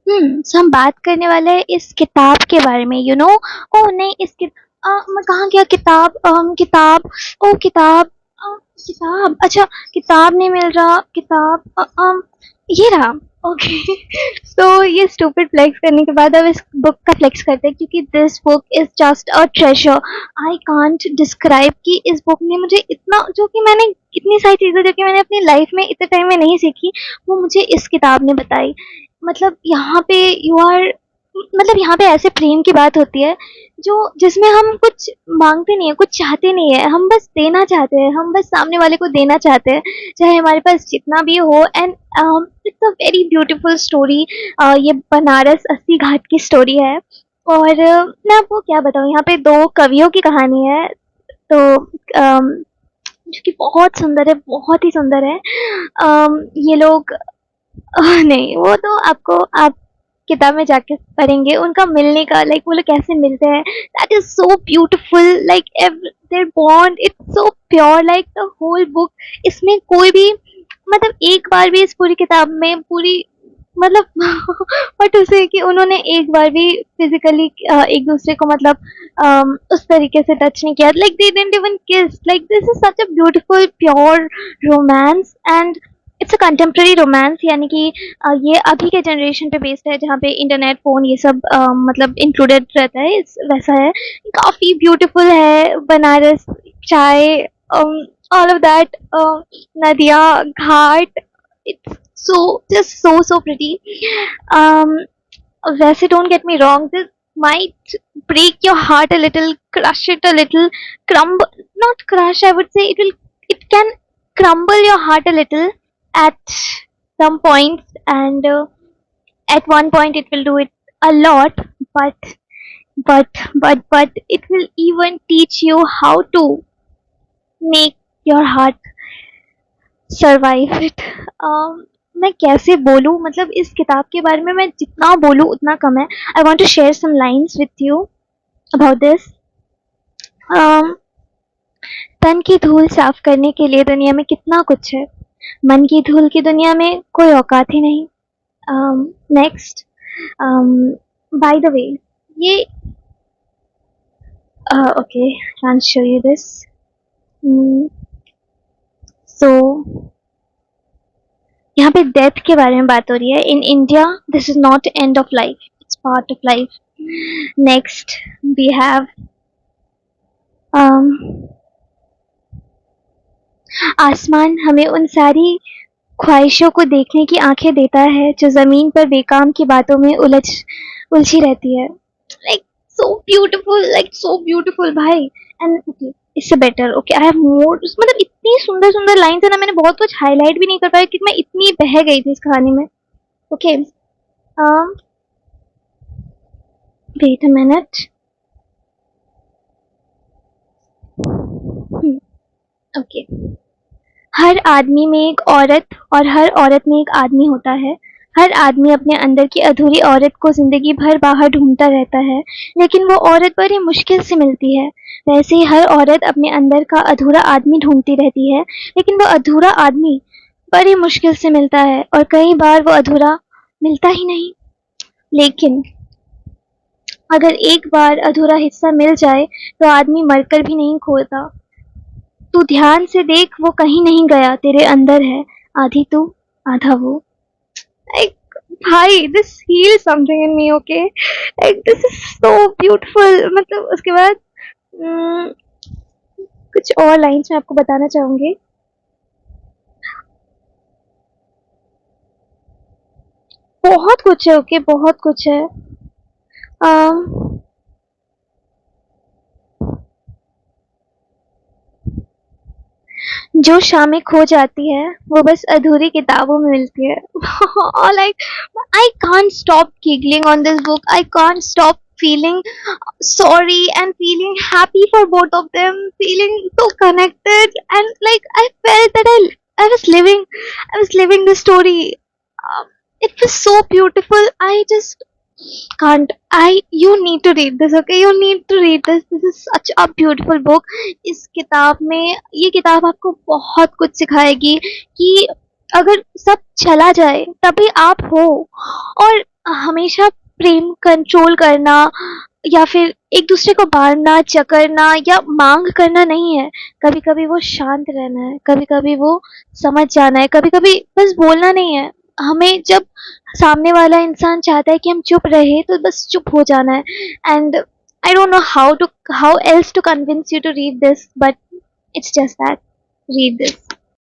सो हम बात करने वाले हैं इस किताब के बारे में, ओह नहीं, मैं कहाँ गया किताब, किताब, ओ किताब, किताब, अच्छा, किताब नहीं मिल रहा, किताब, ये रहा। ओके। तो ये स्टूपिड फ्लेक्स करने के बाद अब इस बुक का फ्लेक्स करते हैं, क्योंकि this book is just a treasure. I can't describe कि इस बुक ने मुझे इतना, जो कि मैंने इतनी सारी चीज़ें जो कि मैंने अपनी लाइफ में इतने टाइम में नहीं सीखी, वो मुझे इस किताब ने बताई। मतलब यहाँ पे यू आर मतलब यहाँ पे ऐसे प्रेम की बात होती है जो जिसमें हम कुछ मांगते नहीं है, कुछ चाहते नहीं है, हम बस देना चाहते हैं, हम बस सामने वाले को देना चाहते हैं, चाहे हमारे पास जितना भी हो। And it's a very beautiful story. ये बनारस 80 घाट की स्टोरी है। और मैं आपको क्या बताऊँ, यहाँ पे दो कवियों की कहानी है। तो जो कि बहुत सुंदर है, बहुत ही सुंदर है। ये लोग नहीं, वो तो आपको आप किताब में जाके पढ़ेंगे उनका मिलने का, लाइक वो लोग कैसे मिलते हैं। That is so beautiful, like their bond it's so pure, like the whole book. इसमें कोई भी, मतलब एक बार भी इस पूरी किताब में पूरी, मतलब बट उसे कि उन्होंने एक बार भी फिजिकली एक दूसरे को, मतलब उस तरीके से टच नहीं किया, लाइक दे डिडंट इवन किस, like this is such a beautiful pure romance. And it's a contemporary romance, यानी कि ये अभी के जनरेशन पे बेस्ड है, जहाँ पे इंटरनेट फोन ये सब मतलब इंक्लूडेड रहता है, वैसा है। काफी ब्यूटीफुल है बनारस, चाय, ऑल ऑफ दैट, नदियाँ, घाट, it's so just so pretty. um वैसे don't get me wrong, this might break your heart a little, crush it a little, crumble, not crush, I would say it can crumble your heart a little at some points. And at one point it will do it a lot, but but it will even teach you how to make your heart survive it. मैं कैसे बोलूँ, मतलब इस किताब के बारे में मैं जितना बोलूँ उतना कम है। I want to share some lines with you about this. तन की धूल साफ करने के लिए दुनिया में कितना कुछ है, मन की धूल की दुनिया में कोई औकात ही नहीं। नेक्स्ट, बाय द वे, ये okay, can show you this. So यहाँ पे डेथ के बारे में बात हो रही है। In India this is not end of life, it's part of life. Next we have आसमान हमें उन सारी ख्वाहिशों को देखने की आंखें देता है जो जमीन पर बेकाम की बातों में उलझी रहती है। Like so beautiful, like so beautiful भाई। एंड ओके, इससे better, okay, I have more, मतलब इतनी सुंदर सुंदर लाइन्स है ना, मैंने बहुत कुछ हाईलाइट भी नहीं कर पाया क्योंकि मैं इतनी बह गई थी इस कहानी में। Okay, wait a minute. Okay, हर आदमी में एक औरत और हर औरत में एक आदमी होता है। हर आदमी अपने अंदर की अधूरी औरत को जिंदगी भर बाहर ढूंढता रहता है, लेकिन वो औरत बड़ी मुश्किल से मिलती है। वैसे ही हर औरत अपने अंदर का अधूरा आदमी ढूंढती रहती है, लेकिन वो अधूरा आदमी बड़ी मुश्किल से मिलता है, और कई बार वो अधूरा मिलता ही नहीं। लेकिन अगर एक बार अधूरा हिस्सा मिल जाए तो आदमी मरकर भी नहीं खोता। तू ध्यान से देख, वो कहीं नहीं गया, तेरे अंदर है, आधी तू आधा वो। लाइक भाई, this heal something in me, okay, like this is so beautiful. मतलब उसके बाद कुछ और लाइन्स मैं आपको बताना चाहूंगी। बहुत कुछ है, ओके, बहुत कुछ है। जो शामें खो जाती है वो बस अधूरी किताबों में मिलती है। Like I can't stop giggling on this book, I can't stop feeling sorry and feeling happy for both of them, feeling so connected, and like I felt that I was living the story. um, it was so beautiful. I just can't. You need to read this, okay, you need to read this is such a beautiful book. इस किताब में, ये किताब आपको बहुत कुछ सिखाएगी कि अगर सब चला जाए तभी आप हो, और हमेशा प्रेम कंट्रोल करना या फिर एक दूसरे को मारना, चकरना या मांग करना नहीं है। कभी कभी वो शांत रहना है, कभी कभी वो समझ जाना है, कभी कभी बस बोलना नहीं है। हमें जब सामने वाला इंसान चाहता है कि हम चुप रहे तो बस चुप हो जाना है। And I don't know how else to convince you to read this, but it's just that, read this.